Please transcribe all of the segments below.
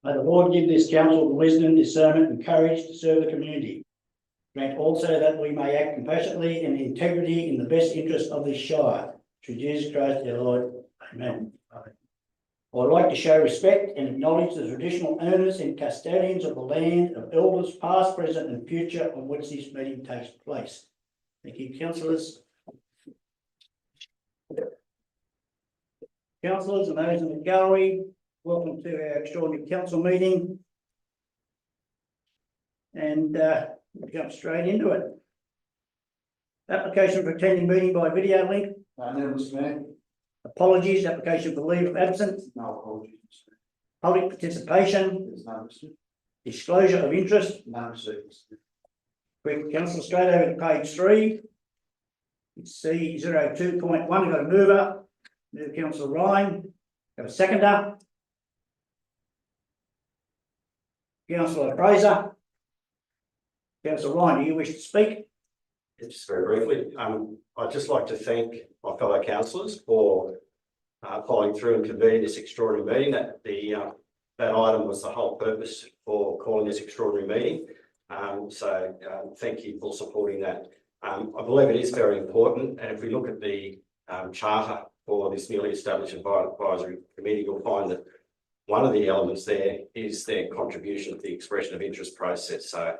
May the Lord give this council the wisdom, discernment, and courage to serve the community. Grant also that we may act compassionately and integrity in the best interest of this Shire. Through Jesus Christ our Lord. Amen. I would like to show respect and acknowledge the traditional owners and custodians of the land of elders past, present and future on which this meeting takes place. Thank you, councillors. Councillors and those in the gallery, welcome to our extraordinary council meeting. And we'll jump straight into it. Application for attending meeting by video link. No, Mr. Mayor. Apologies, application for leave of absence. No apologies, Mr. Public participation. There's no, Mr. Disclosure of interest. No received, Mr. Quick, councillor, straight over to page 3. It's C02.1. I've got a mover. Move councillor Ryan. Have a seconder. Councillor Fraser. Councillor Ryan, do you wish to speak? Just very briefly, I'd just like to thank my fellow councillors for following through and convening this extraordinary meeting. That item was the whole purpose for calling this extraordinary meeting. Thank you for supporting that. I believe it is very important, and if we look at the charter for this newly established advisory committee, you'll find that one of the elements there is their contribution to the expression of interest process. So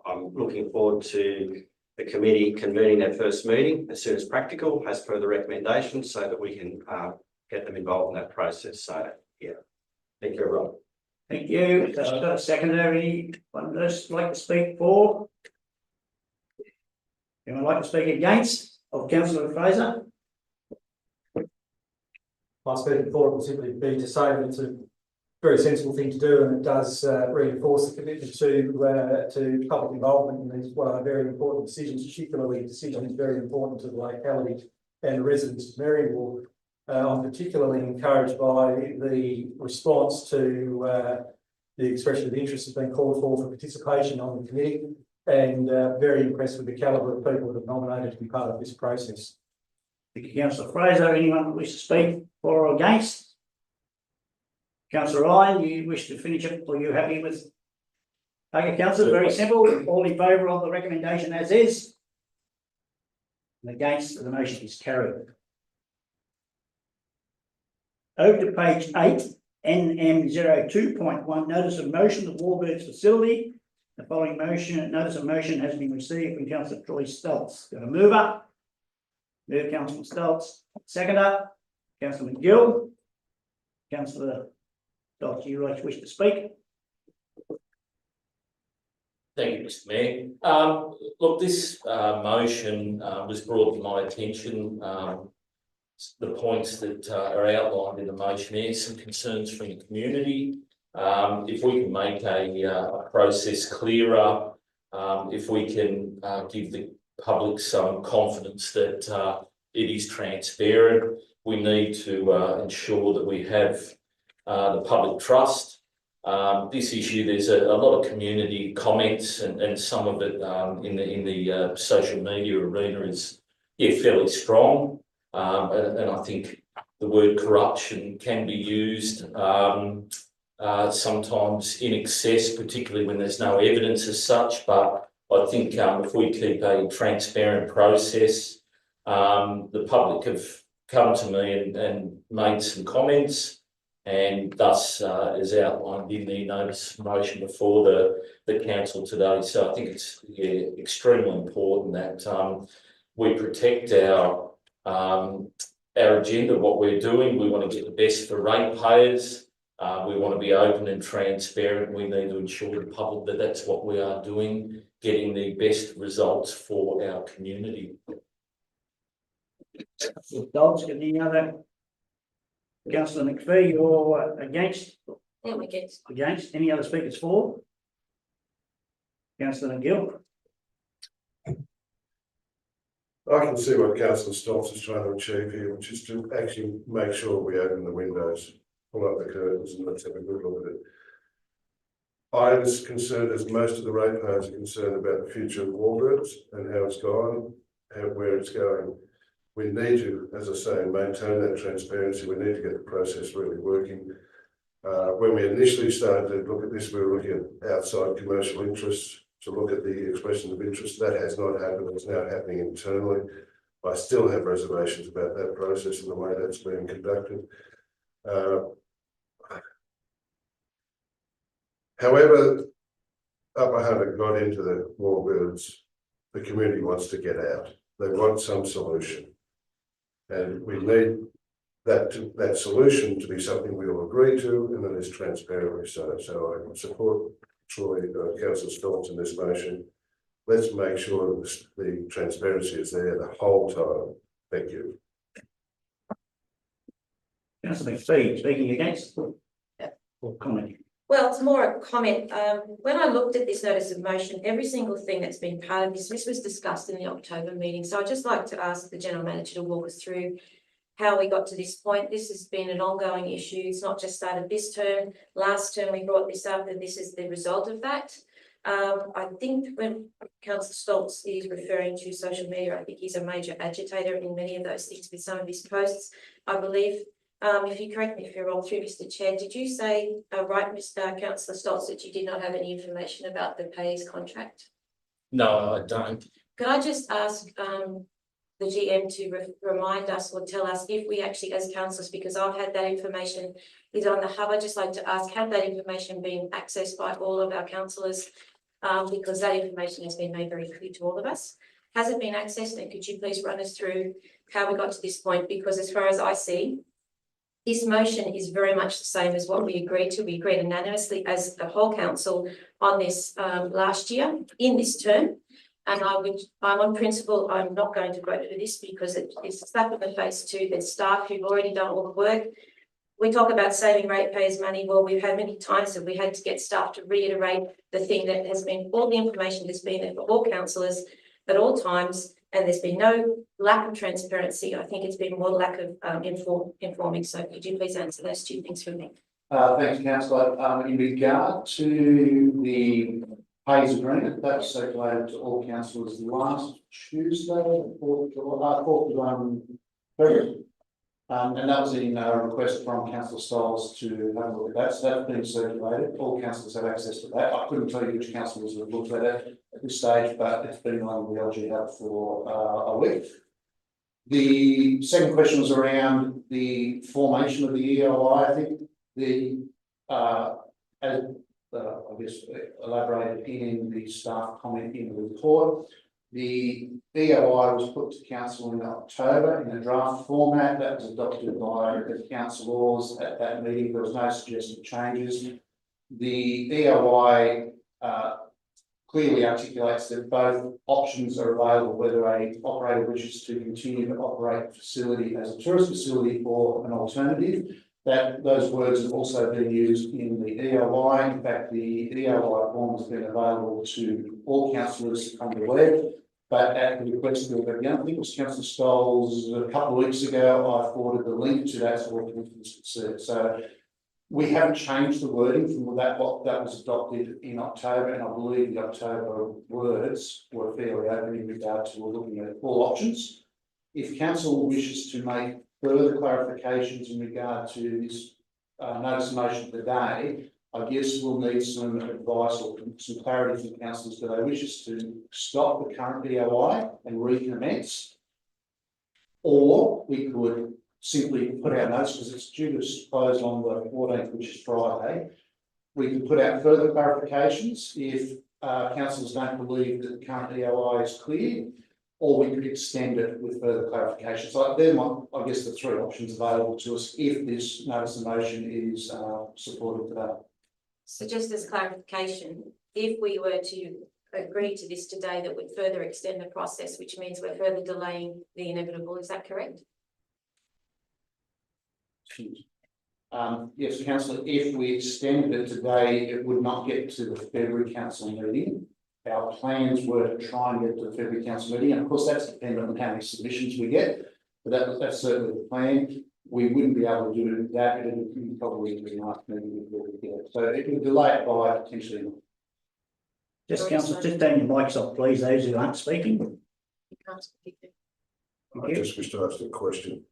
I'm looking forward to the committee convening their first meeting as soon as practical, as per the recommendations, so that we can get them involved in that process. So, yeah, thank you, everyone. Thank you. I've got a secondary. One just like to speak for. Anyone like to speak against of Councillor Fraser? My speaking for it will simply be to say that it's a very sensible thing to do, and it does reinforce the commitment to public involvement in these very important decisions, particularly decisions very important to the locality and the residents of Maryville. I'm particularly encouraged by the response to the expression of interest that's been called for participation on the committee, and very impressed with the calibre of people that have nominated to be part of this process. Thank you, Councillor Fraser. Anyone wish to speak for or against? Councillor Ryan, you wish to finish it, or are you happy with? Okay, councillor, very simple. All in favour of the recommendation as is? And against, the motion is carried. Over to page 8, NM02.1, notice of motion of Warbirds facility. The following notice of motion has been received from Councillor Troy Stoltz. Got a mover? Move Councillor Stoltz. Seconder, Councillor McGill. Councillor Stoltz, do you wish to speak? Thank you, Mr. Mayor. Look, this motion was brought to my attention. The points that are outlined in the motion here, some concerns from the community. If we can make a process clearer, if we can give the public some confidence that it is transparent, we need to ensure that we have the public trust. This issue, there's a lot of community comments, and some of it in the social media arena is fairly strong. And I think the word corruption can be used sometimes in excess, particularly when there's no evidence as such. But I think if we keep a transparent process, the public have come to me and made some comments, and thus is outlined in the notice motion before the council today. So I think it's extremely important that we protect our agenda, what we're doing. We want to get the best for ratepayers. We want to be open and transparent. We need to ensure the public that that's what we are doing, getting the best results for our community. Stoltz, any other? Councillor McPhee, you're against? I'm against. Against. Any other speakers for? Councillor McGill. I can see what Councillor Stoltz is trying to achieve here, which is to actually make sure we open the windows, pull up the curtains, and let's have a good look at it. I am as concerned as most of the ratepayers are concerned about the future of Warbirds and how it's gone, where it's going. We need to, as I say, maintain that transparency. We need to get the process really working. When we initially started to look at this, we were looking at outside commercial interests to look at the expression of interest. That has not happened. It's now happening internally. I still have reservations about that process and the way that's being conducted. However, Upper Hunter got into the warbirds, the community wants to get out. They want some solution. And we need that solution to be something we all agree to and that is transparently so. So I support Troy, Councillor Stoltz in this motion. Let's make sure that the transparency is there the whole time. Thank you. Councillor McPhee, speaking against or comment? Well, it's more a comment. When I looked at this notice of motion, every single thing that's been part of this was discussed in the October meeting. So I'd just like to ask the General Manager to walk us through how we got to this point. This has been an ongoing issue. It's not just started this term. Last term we brought this up and this is the result of that. I think when Councillor Stoltz is referring to social media, I think he's a major agitator in many of those things with some of his posts. I believe, if you correct me if you're wrong through Mr. Chair, did you say, right, Mr. Councillor Stoltz, that you did not have any information about the pay's contract? No, I don't. Could I just ask the GM to remind us or tell us if we actually, as councillors, because I've had that information is on the hub, I'd just like to ask, have that information been accessed by all of our councillors? Because that information has been made very clear to all of us. Has it been accessed? And could you please run us through how we got to this point? Because as far as I see, this motion is very much the same as what we agreed to. We agreed unanimously as the whole council on this last year in this term. And I'm on principle, I'm not going to vote for this because it is a slap in the face to the staff who've already done all the work. We talk about saving ratepayers money. Well, we've had many times that we had to get staff to reiterate the thing that has been, all the information that's been there for all councillors at all times, and there's been no lack of transparency. I think it's been more lack of informing. So could you please answer those two things for me? Thanks, councillor. In regard to the pays agreement, that was circulated to all councillors last Tuesday, 4th of February. And that was in a request from Councillor Stoltz to have a look at that. So that's been circulated. All councillors have access to that. I couldn't tell you which councillors have looked at it at this stage, but it's been on the LG Hub for a week. The second question was around the formation of the EOI. I think as I guess elaborated in the staff comment in the report, the EOI was put to council in October in a draft format that was adopted by the councillors at that meeting. There was no suggested changes. The EOI clearly articulates that both options are available, whether an operator wishes to continue to operate the facility as a tourist facility or an alternative. That those words have also been used in the EOI. In fact, the EOI form has been available to all councillors on the web, but at the request of, I think it was Councillor Stoltz a couple of weeks ago, I forwarded the link to that so all councillors could see it. So we haven't changed the wording from that was adopted in October, and I believe the October words were fairly open in regard to looking at all options. If council wishes to make further clarifications in regard to this notice of motion today, I guess we'll need some advice or some clarity from councillors. Do they wish us to stop the current EOI and recommence? Or we could simply put out notice, because it's due to close on the 14th, which is Friday. We can put out further clarifications if councillors don't believe that the current EOI is clear, or we could extend it with further clarification. So they're I guess the three options available to us if this notice of motion is supported today. So just as clarification, if we were to agree to this today, that would further extend the process, which means we're further delaying the inevitable, is that correct? Yes, councillor, if we extended it today, it would not get to the February council meeting. Our plans were to try and get to the February council meeting, and of course that's dependent on how many submissions we get, but that's certainly the plan. We wouldn't be able to do that, it would probably be nice maybe before we get it. So it would delay it by potentially. Just councillor, just turn your mics off, please, those who aren't speaking. You can't speak. I just wish to ask a question.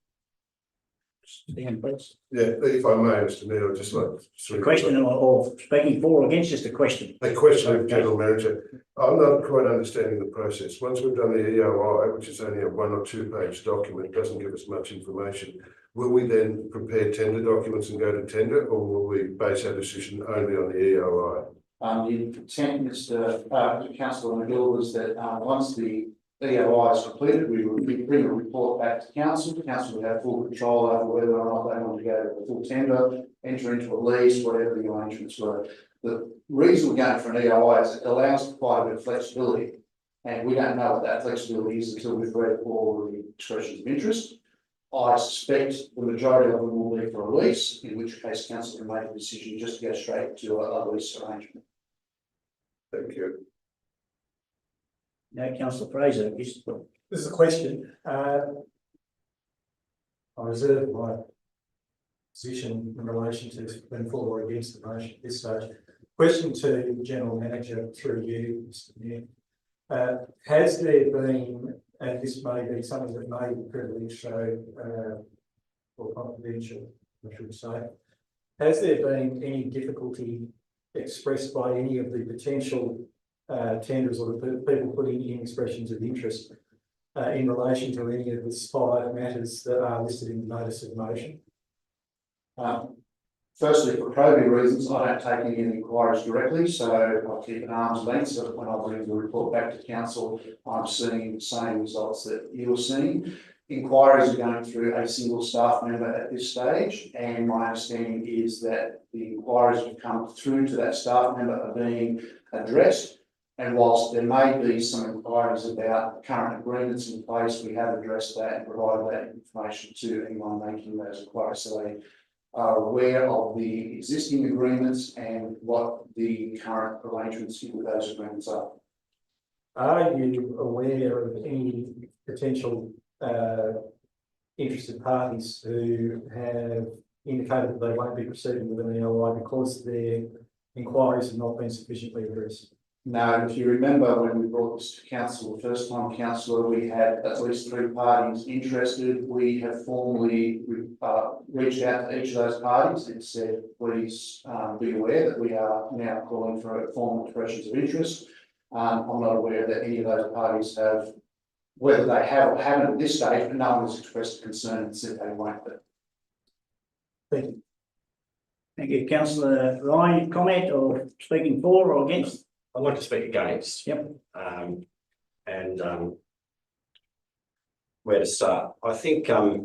Stand, please. Yeah, if I may, Mr Mayor, I'd just like A question or speaking for or against, just a question. a question of General Manager. I'm not quite understanding the process. Once we've done the EOI, which is only a 1 or 2 page document, doesn't give us much information. Will we then prepare tender documents and go to tender, or will we base our decision only on the EOI? The intent, Councillor Hill, was that once the EOI is completed, we will bring a report back to council. Council will have full control over whether or not they want to go to a full tender, enter into a lease, whatever the arrangements were. The reason we're going for an EOI is it allows quite a bit of flexibility, and we don't know what that flexibility is until we've read all the expressions of interest. I suspect the majority of them will be for a lease, in which case council can make a decision just to go straight to a lease arrangement. Thank you. Now, Councillor Fraser, This is a question. I reserve my position in relation to being for or against the motion at this stage. Question to General Manager through you, Mr Mayor. Has there been, and this may be something that may be privileged, or confidential, I should say, has there been any difficulty expressed by any of the potential tenders or the people putting in expressions of interest in relation to any of the 5 matters that are listed in the notice of motion? Firstly, for probity reasons, I don't take any inquiries directly, so I keep an arm's length. So when I bring the report back to council, I'm seeing the same results that you're seeing. Inquiries are going through a single staff member at this stage, and my understanding is that the inquiries that have come through to that staff member are being addressed. And whilst there may be some inquiries about current agreements in place, we have addressed that and provided that information to anyone making those inquiries, so they are aware of the existing agreements and what the current arrangements with those agreements are. Are you aware of any potential interested parties who have indicated that they won't be proceeding with an EOI because their inquiries have not been sufficiently addressed? No, if you remember when we brought this to council the first time, councillor, we had at least 3 parties interested. We have formally reached out to each of those parties and said, please be aware that we are now calling for formal expressions of interest. I'm not aware that any of those parties have, whether they have or haven't at this stage, but no one has expressed concern and said they won't be. Thank you. thank you. Councillor Ryan, comment or speaking for or against? I'd like to speak against. Yep. Where to start? I think I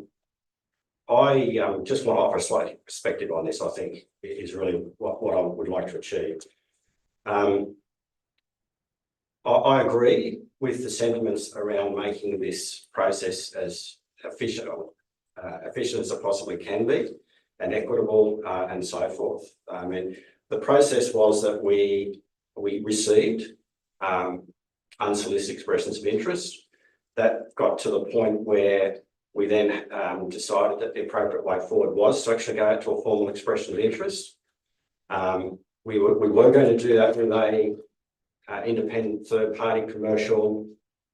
just want to offer a slight perspective on this. I think is really what I would like to achieve. I agree with the sentiments around making this process as efficient as it possibly can be, and equitable, and so forth. I mean, the process was that we received unsolicited expressions of interest. That got to the point where we then decided that the appropriate way forward was to actually go out to a formal expression of interest. We were going to do that with a independent third-party commercial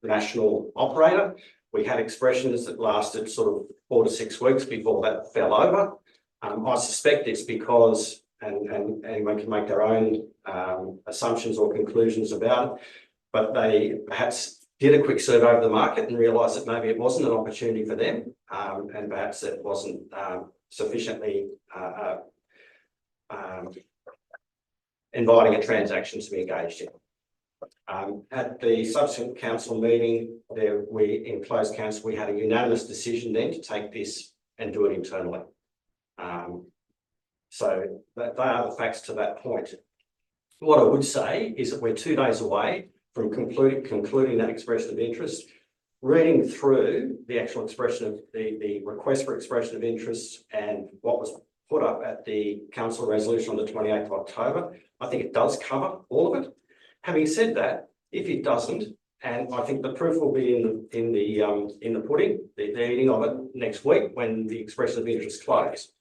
national operator. We had expressions that lasted sort of 4 to 6 weeks before that fell over. I suspect it's because, and anyone can make their own assumptions or conclusions about it, but they perhaps did a quick survey of the market and realised that maybe it wasn't an opportunity for them, and perhaps it wasn't sufficiently inviting a transaction to be engaged in. At the subsequent council meeting, in closed council, we had a unanimous decision then to take this and do it internally. So they are the facts to that point. What I would say is that we're 2 days away from concluding that expression of interest. Reading through the actual expression of the request for expression of interest and what was put up at the council resolution on the 28th of October, I think it does cover all of it. Having said that, if it doesn't, and I think the proof will be in the pudding, the eating of it next week when the expression of interest close.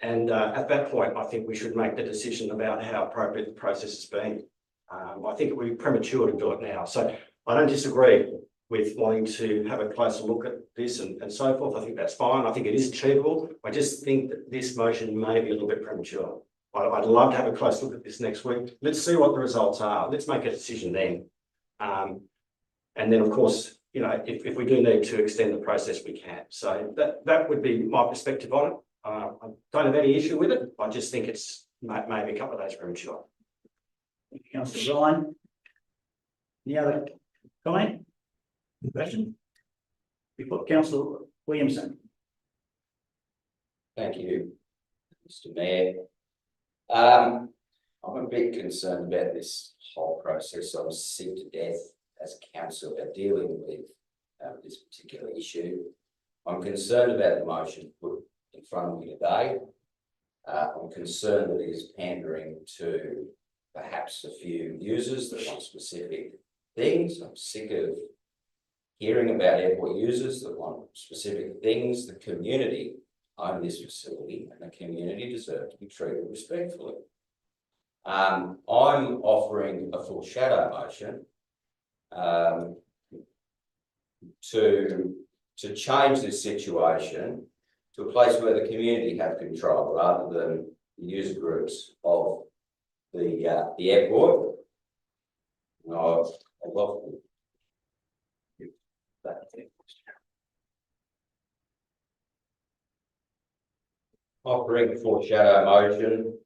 At that point, I think we should make the decision about how appropriate the process has been. I think it would be premature to do it now. So I don't disagree with wanting to have a closer look at this and so forth. I think that's fine. I think it is achievable. I just think that this motion may be a little bit premature. I'd love to have a close look at this next week. Let's see what the results are. Let's make a decision then. And then, of course, you know, if we do need to extend the process, we can. So that would be my perspective on it. I don't have any issue with it. I just think it's maybe a couple of days premature. Thank you, Councillor Ryan. Any other comment? Question? Before Councillor Williamson. Thank you, Mr. Mayor. I'm a bit concerned about this whole process. I'm sick to death as a council about dealing with this particular issue. I'm concerned about the motion put in front of me today. I'm concerned that it is pandering to perhaps a few users that want specific things. I'm sick of hearing about airport users that want specific things. The community own this facility and the community deserve to be treated respectfully. I'm offering a full shadow motion to change this situation to a place where the community have control rather than the user groups of the airport. I'd love to give that. Offering a foreshadow motion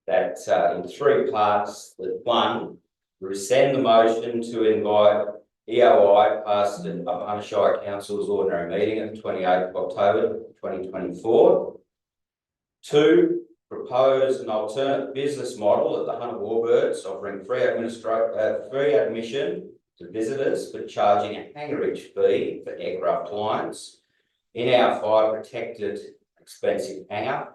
that in 3 parts. That one, rescind the motion to invite EOI past the Upper Hunter Shire Council's ordinary meeting of 28th of October 2024. 2, propose an alternate business model at the Hunter Warbirds, offering free admission to visitors, but charging a hangarage fee for aircraft clients in our fire protected expensive hangar.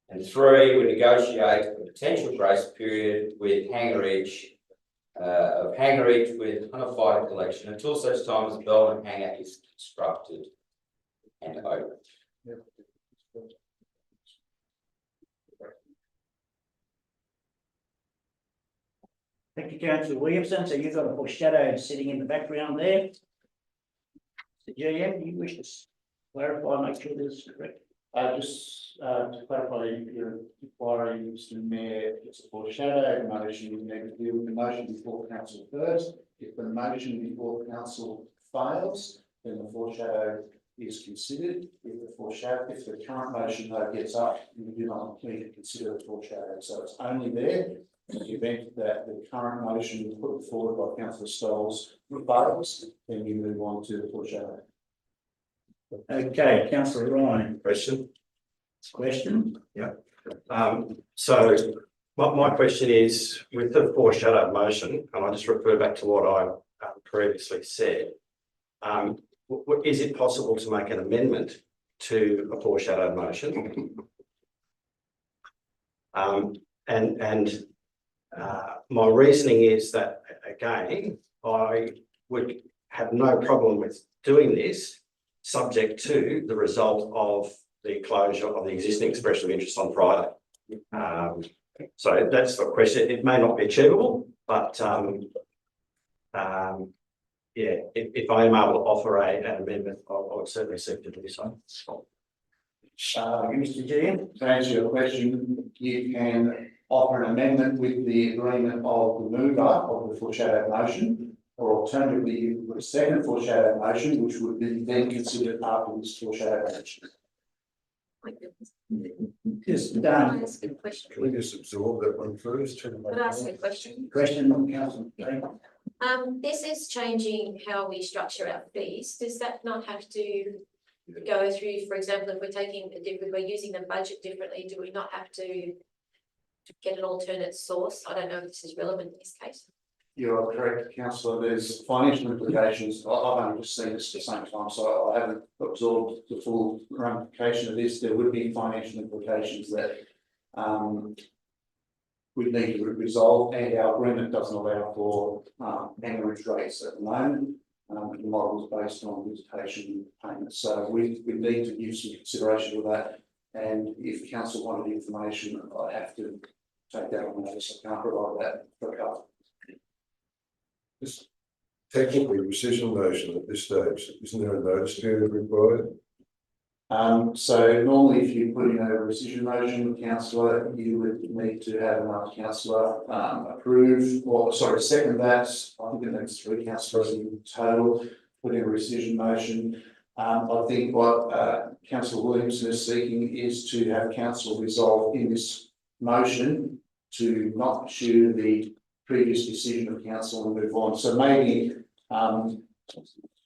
And 3, we negotiate a potential grace period with hangarage with Hunter Fighter Collection until such time as the Belmont hangar is constructed and open. Thank you, Councillor Williamson. So you've got a foreshadow sitting in the background there. The GM, you wish to clarify, make sure this is correct? Just to clarify your inquiry, Mr. Mayor, it's a foreshadow motion. We need to deal with the motion before council first. If the motion before council fails, then the foreshadow is considered. If the current motion though gets up, we do not need to consider the foreshadow. So it's only there in the event that the current motion put forward by Councillor Stolz fails, then you move on to the foreshadow. Okay, Councillor Ryan. Question? Yeah. So my question is, with the foreshadowed motion, and I just refer back to what I previously said, is it possible to make an amendment to a foreshadowed motion? My reasoning is that, again, I would have no problem with doing this, subject to the result of the closure of the existing expression of interest on Friday. So that's the question. It may not be achievable, but yeah, if I am able to offer an amendment, I would certainly seek to do so. Mr. GM. To answer your question, you can offer an amendment with the agreement of the mover of the foreshadowed motion, or alternatively, you put a second foreshadowed motion, which would be then considered after this foreshadowed motion. Just Can I done. ask a question? Can we just absorb that one first? Could I ask a question? Question on Councillor. This is changing how we structure our fees. Does that not have to go through, for example, if we're using the budget differently, do we not have to get an alternate source? I don't know if this is relevant in this case. You are correct, councillor. There's financial implications. I've only just seen this at the same time, so I haven't absorbed the full ramification of this. There would be financial implications that we need to resolve, and our agreement doesn't allow for average rates at the moment. The model is based on visitation payments, so we need to give some consideration to that. And if council wanted information, I have to take that on notice. I can't provide that for a couple. technically rescission motion at this stage? Isn't there a notice period required? So normally if you put in a rescission motion, councillor, you would need to have another councillor approve, or sorry, second that. I think it needs 3 councillors in total, put in a rescission motion. I think what councillor Williamson is seeking is to have council resolve in this motion to not pursue the previous decision of council and move on. So maybe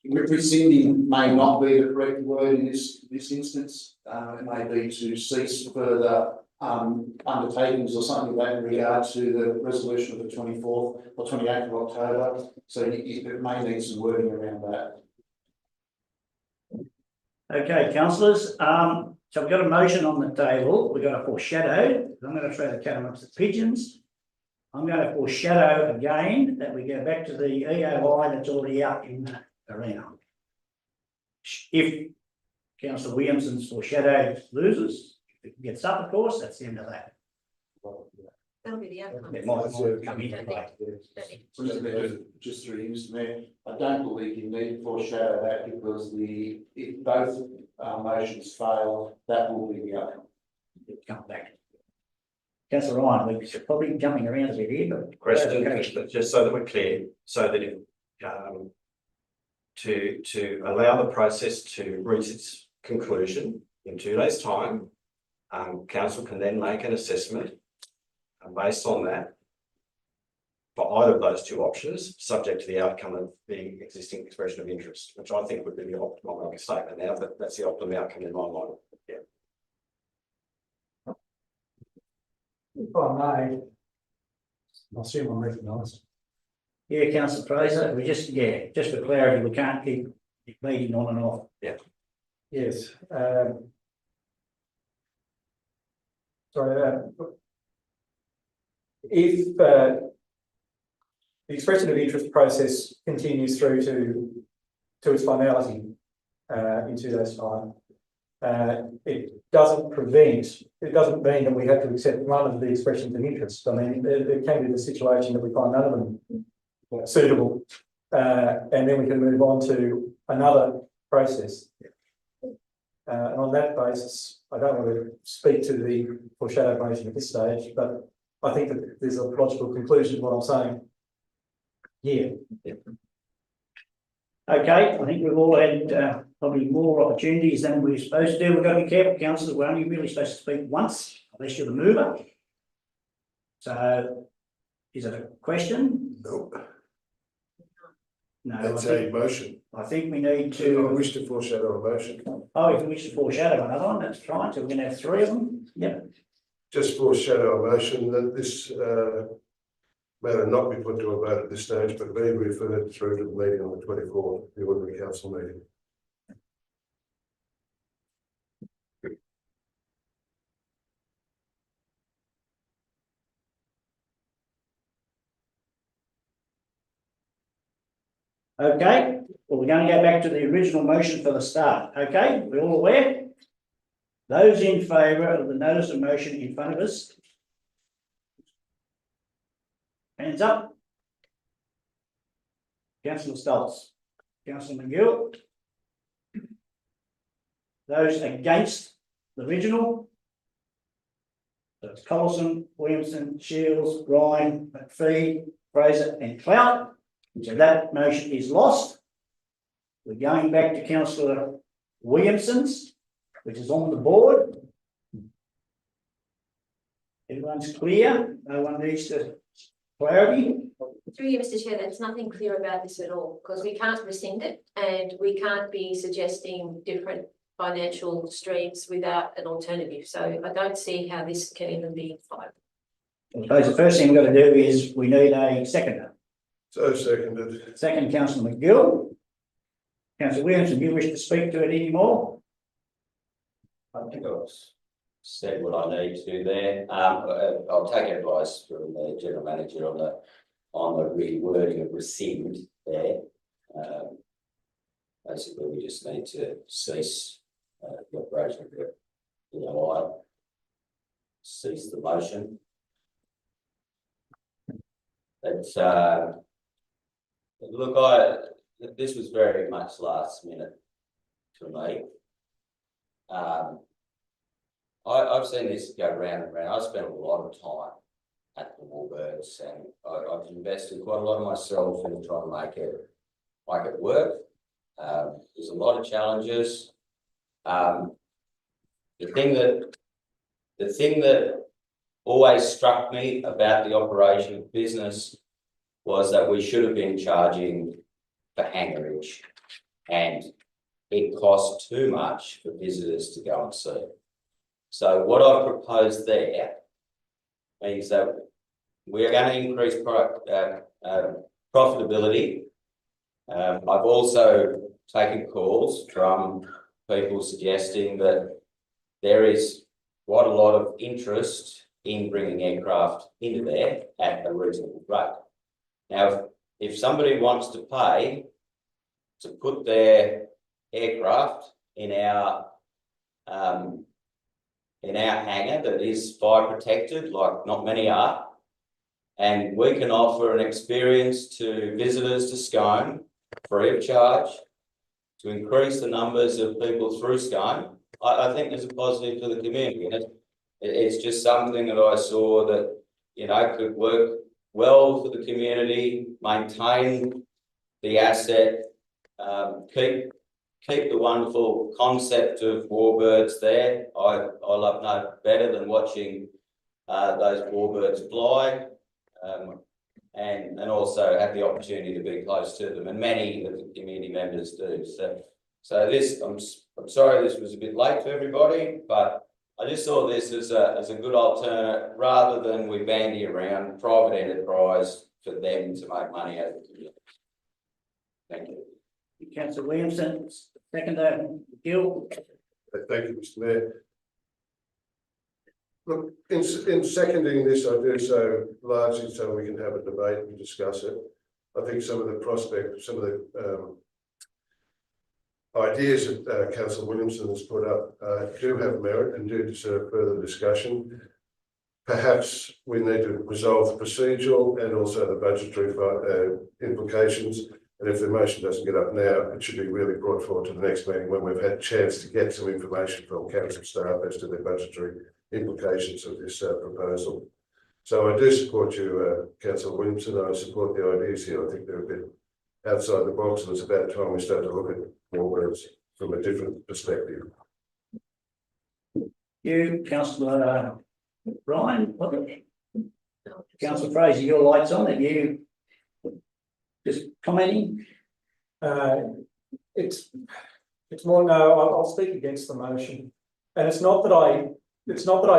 rescinding may not be the correct word in this instance. It may be to cease further undertakings or something like that in regard to the resolution of the 24th or 28th of October. So it may need some wording around that. Okay, councillors, so we've got a motion on the table. We've got a foreshadow. I'm going to throw the cat amongst the pigeons. I'm going to foreshadow again that we go back to the EOI that's already out in the arena. If councillor Williamson's foreshadow loses, if it gets up, of course, that's the end of that. That'll be the outcome. It might come into play. Just through you, Mr. Mayor, I don't believe you need to foreshadow that because if both motions fail, that will be the outcome. Come back. Councillor Ryan, we're probably jumping around a bit here, but. Question, just so that we're clear, so that if, to allow the process to reach its conclusion in 2 days' time, council can then make an assessment based on that for either of those 2 options, subject to the outcome of the existing expression of interest, which I think would be the optimal statement now, but that's the optimum outcome in my mind. Yeah. If I may, I assume I'm recognised. Yeah, councillor Fraser, just for clarity, we can't keep meeting on and off. Yes. Sorry. If the expression of interest process continues through to its finality in 2 days' time, it doesn't mean that we have to accept one of the expressions of interest. I mean, there can be the situation that we find none of them suitable, and then we can move on to another process. And on that basis, I don't want to speak to the foreshadow motion at this stage, but I think that there's a logical conclusion to what I'm saying here. Okay, I think we've all had probably more opportunities than we're supposed to do. We've got to be careful, councillors. We're only really supposed to speak once, unless you're the mover. So, is it a question? No. No, That's a motion. I think we need I to. wish to foreshadow a motion. Oh, if we wish to foreshadow another one, that's fine. So we're going to have 3 of them. Yep. Just foreshadow a motion that this matter not be put to a vote at this stage, but be referred through to the meeting on the 24th, the ordinary council meeting. Okay, well, we're going to go back to the original motion for the start. Okay, we're all aware? Those in favour of the notice of motion in front of us? Hands up. Councillor Stoltz. Councillor McGill. Those against the original? So it's Collison, Williamson, Shields, Ryan, McPhee, Fraser and Clout. So that motion is lost. We're going back to councillor Williamson's, which is on the board. Everyone's clear? No one needs to clarity? Through you, Mr. Chair, there's nothing clear about this at all, because we can't rescind it and we can't be suggesting different financial streams without an alternative. So I don't see how this can even be followed. I suppose the first thing we've got to do is we need a seconder. So seconded. Second, councillor McGill. Councillor Williamson, do you wish to speak to it anymore? I think I've said what I need to do there. I'll take advice from the general manager on the rewording of rescind there. Basically, we just need to cease the operation of the EOI, cease the motion. It's Look, this was very much last minute to me. I've seen this go round and round. I've spent a lot of time at the Warbirds, and I've invested quite a lot of myself in trying to make it work. There's a lot of challenges. The thing that always struck me about the operation of business was that we should have been charging for hangarage, and it cost too much for visitors to go and see. So what I proposed there means that we are going to increase profitability. I've also taken calls from people suggesting that there is quite a lot of interest in bringing aircraft into there at a reasonable rate. Now, if somebody wants to pay to put their aircraft in our hangar that is fire protected, like not many are, and we can offer an experience to visitors to Scone free of charge to increase the numbers of people through Scone, I think there's a positive for the community. And it's just something that I saw that, you know, could work well for the community, maintain the asset, keep the wonderful concept of Warbirds there. I love no better than watching those Warbirds fly, and also have the opportunity to be close to them, and many of the community members do. So this, I'm sorry this was a bit late for everybody, but I just saw this as a good alternate rather than we bandy around private enterprise for them to make money out of the community. Thank you. Councillor Williamson, seconder, Gill. Thank you, Mr. Mayor. Look, in seconding this, I do so largely so we can have a debate and discuss it. I think some of the ideas that Councillor Williamson has put up do have merit and do deserve further discussion. Perhaps we need to resolve the procedural and also the budgetary implications. And if the motion doesn't get up now, it should be really brought forward to the next meeting when we've had a chance to get some information from council staff as to the budgetary implications of this proposal. So I do support you, Councillor Williamson. I support the ideas here. I think they're a bit outside the box, and it's about time we start to look at Warbirds from a different perspective. You, Councillor Ryan, Councillor Fraser, your light's on. Are you just commenting? It's more, no, I'll speak against the motion. And it's not that I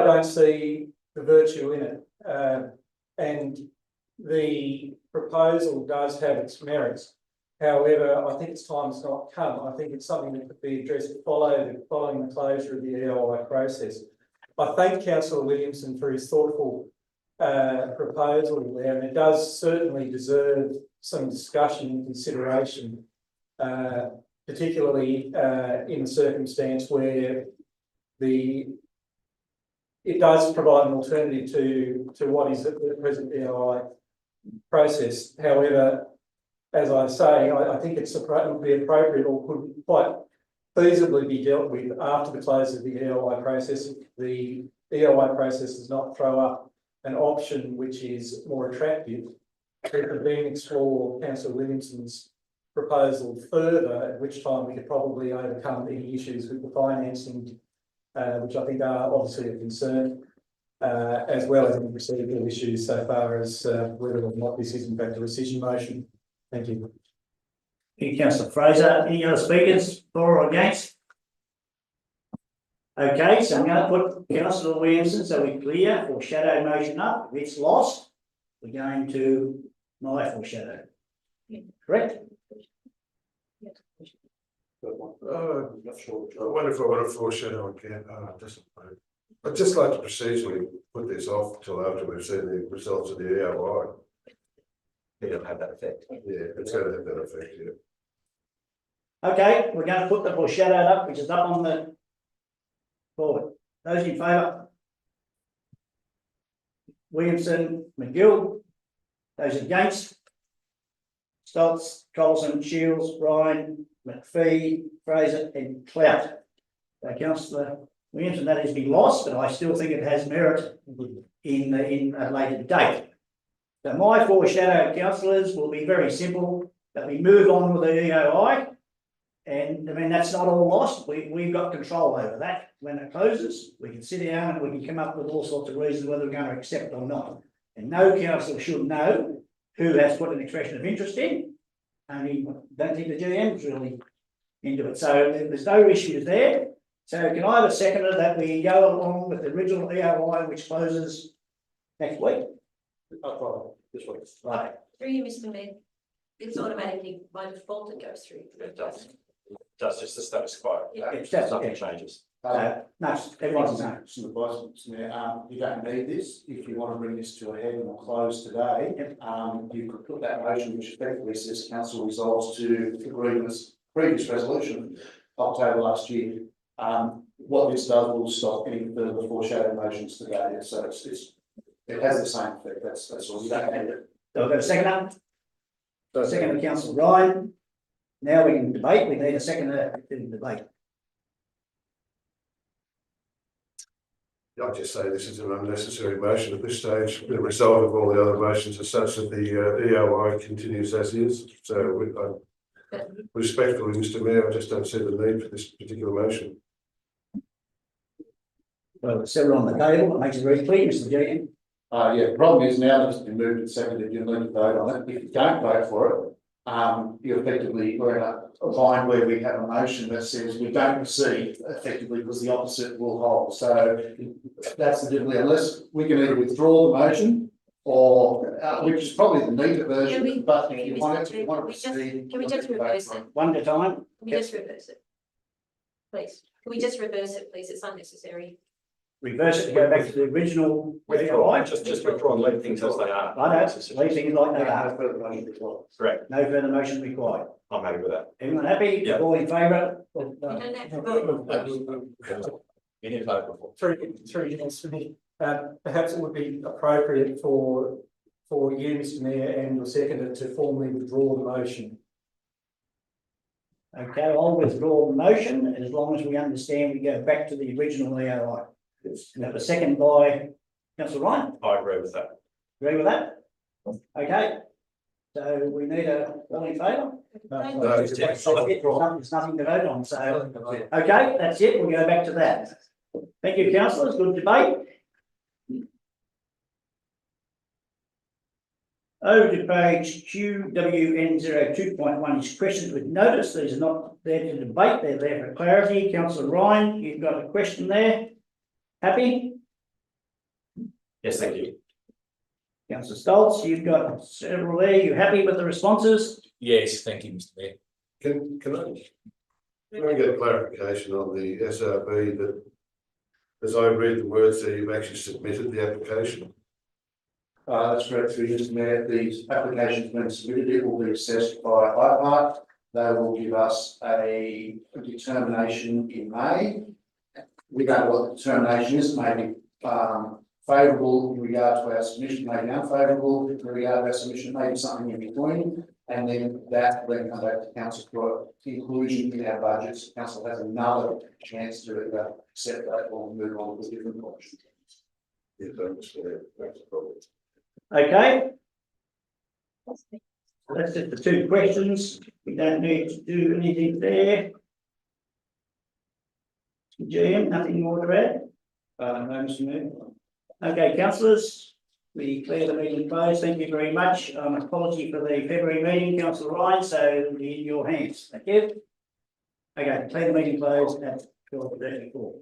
don't see the virtue in it. And the proposal does have its merits. However, I think its time has not come. I think it's something that could be addressed following the closure of the EOI process. I thank Councillor Williamson for his thoughtful proposal there, and it does certainly deserve some discussion and consideration, particularly in the circumstance where it does provide an alternative to what is the present EOI process. However, as I say, I think it would be appropriate or could quite feasibly be dealt with after the close of the EOI process. The EOI process does not throw up an option which is more attractive. It could then explore Councillor Williamson's proposal further, at which time we could probably overcome any issues with the financing, which I think are obviously a concern, as well as any procedural issues so far as whether or not this is in fact a rescission motion. Thank you. Thank you, Councillor Fraser. Any other speakers for or against? Okay, so I'm going to put Councillor Williamson so we're clear for shadow motion up. If it's lost, we're going to my foreshadow. Correct? Not sure. I wonder if I want to foreshadow again. I'd just like to procedurally put this off until after we've seen the results of the EOI. It'll have that effect. Yeah, it's going to have that effect, yeah. Okay, we're going to put the foreshadowed up, which is up on the board. Those in favour? Williamson, McGill. Those against? Stoltz, Collison, Shields, Ryan, McPhee, Fraser and Clout. Councillor Williamson, that has been lost, but I still think it has merit in a later date. So my foreshadow, councillors, will be very simple, that we move on with the EOI. And I mean, that's not all lost. We've got control over that. When it closes, we can sit down and we can come up with all sorts of reasons whether we're going to accept or not. And no council should know who has put an expression of interest in. I mean, don't think the GM's really into it. So there's no issues there. So can I have a seconder that we go along with the original EOI, which closes next week? This week. Right. Through you, Mr. Mayor, it's automatically, by default, it goes through. It does. That's just the status quo. Yeah. It's just, Nothing changes. no, everyone's the same. Some advice, Mr. Mayor, you don't need this, if you want to bring this to a head and a close today, you could put that motion which effectively says council resolves to agree with this previous resolution, October last year. What this does will stop any further foreshadow motions today, so it has the same effect, that's all, you don't need it. So I've got a seconder. Second, Councillor Ryan. Now we can debate. We need a seconder to debate. I'd just say this is an unnecessary motion at this stage. The result of all the other motions is such that the EOI continues as is. So respectfully, Mr. Mayor, I just don't see the need for this particular motion. Well, it's several on the table. It makes it very clear, Mr. GM. Yeah, the problem is now that it's been moved and seconded, you need to vote on it. If you don't vote for it, you effectively, we're in a line where we have a motion that says we don't proceed effectively because the opposite will hold. So that's the difficulty, unless we can either withdraw the motion or, which is probably the neater version, but if you want to proceed. Can we just reverse it? One at a time. Can we just reverse it? Please, can we just reverse it, please? It's unnecessary. Reverse it to go back to the original. Withdraw, just withdraw and leave things as they are. I know, leave things like they are. No further motion required. Correct. No further motion required. I'm happy with that. Everyone happy? Yeah. All in favour? You don't have to vote. You didn't vote before. Through you, Mr. Mayor. Perhaps it would be appropriate for you, Mr. Mayor, and your seconder to formally withdraw the motion. Okay, I'll withdraw the motion as long as we understand we go back to the original EOI. And that was seconded by Councillor Ryan. I agree with that. Agree with that? Okay. So we need all in favour? No, There's nothing to vote on, so, okay, that's it, we'll go back to that. Thank you, councillors, good debate. Over to page QWN 02.1 is questions with notice. These are not there to debate, they're there for clarity. Councillor Ryan, you've got a question there. Happy? Yes, thank you. Councillor Stoltz, you've got several there. You happy with the responses? Yes, thank you, Mr. Mayor. Can I get clarification on the SRB that, as I read the words there, you've actually submitted the application? That's correct, through Mr. Mayor. The application's been submitted, it will be assessed by IPART. They will give us a determination in May. We don't know what the determination is, maybe favourable in regard to our submission, maybe unfavourable in regard to our submission, maybe something in between. And then that will then come back to council for inclusion in our budgets. Council has another chance to accept that or move on with a different option. Yes, I understand. That's the problem. Okay. That's it, the two questions. We don't need to do anything there. GM, nothing more to add? No, Mr. Mayor. Okay, councillors, we declare the meeting closed. Thank you very much. Apology for the February meeting, Councillor Ryan, so it'll be in your hands. Thank you. Okay, declare the meeting closed at 12:34.